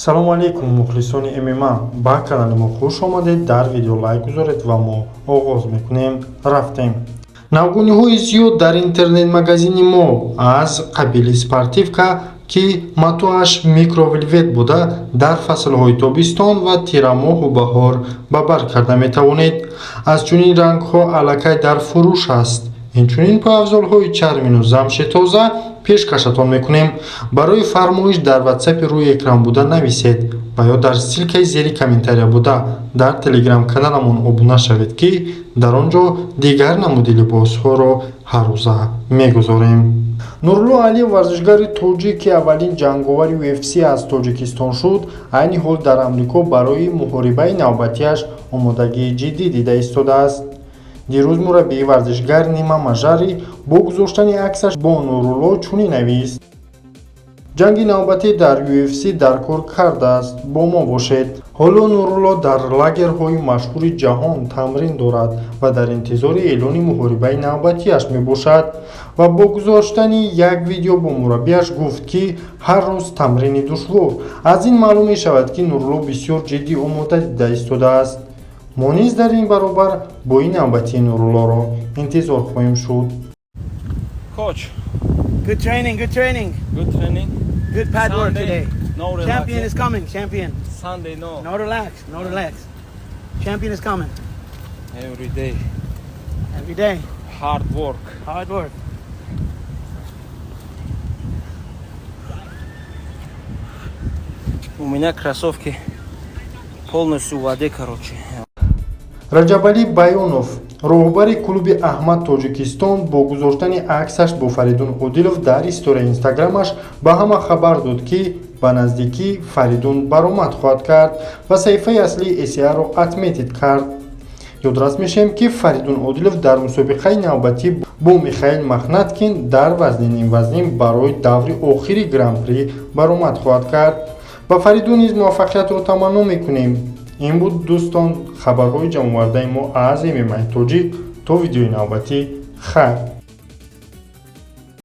салому алейкум мухлисони ММА. Ба канали мо хуш омадед. Дар видео лайк гузоред ва мо оғоз мекунем. Рафтем. навгуниҳои зиёд дар интернет магазини мо аз қабили спортивка ки матоаш микровелвет буда дар фаслҳои тобистон ва тирамоҳу баҳор ба бар карда метавонед. аз чунин рангҳо аллакай дар фурӯш аст. инчунин пойафзолҳои чармину замши тоза пешкашатон мекунем. барои фармоиш дар ватсапи рӯи экран буда нависед ва ё дар силкаи зери комментария буда дар телеграм каналамон обуна шавед ки дар он ҷо дигар намуди либосҳоро ҳаррӯза мегузорем. нурло алиев варзишгари тоҷик ки аввалин ҷанговари UFC аз тоҷикистон шуд, айни ҳол дар амрико барои муҳорибаи навбатиаш омодагии ҷиддӣ дида истодааст. дирӯз мураббии варзишгар Нима Мажари бо гузоштани аксаш бо Нурулло чунин навист: ҷанги навбатӣ дар UFC дар кор кардааст, бо мо бошед. ҳоло Нурулло дар лагерҳои машҳури ҷаҳон тамрин дорад ва дар интизори эълони муҳорибаи навбатиаш мебошад ва бо гузоштани як видео бо мураббиаш гуфт ки ҳар рӯз тамрини душвор. аз ин маълум мешавад ки Нурулло бисёр ҷиддӣ омода дида истодааст. мо низ дар ин баробар бои навбатии Нуруллоро интизор хоҳем шуд. Coach, Good training, good training. good training. Good pad work Sunday, today. no relaxing. Champion is coming, champion. Sunday, no. No relax, no relax. Champion is coming. Every day, Every day, hard work. hard work. У меня кроссовки полностью в воде, короче. раҷабалӣ Байонов, роҳбари клуби Аҳмад Тоҷикистон, бо гузоштани аксаш бо Фаридун Одилов дар историяи инстаграмаш ба ҳама хабар дод ки ба наздикӣ Фаридун баромад хоҳад кард ва саҳифаи аслии ACR-ро отметид кард. ёдрас мешавем ки Фаридун Одилов дар мусобиқаи навбатӣ бо Михаил Махнаткин дар вазни нимвазнин барои даври охири гран-при баромад хоҳад кард. ба Фаридун низ муваффақиятро таманно мекунем. ин буд дӯстон хабарҳои ҷамъовардаи мо аз ММА Тоҷик. то видеои навбатӣ хайр.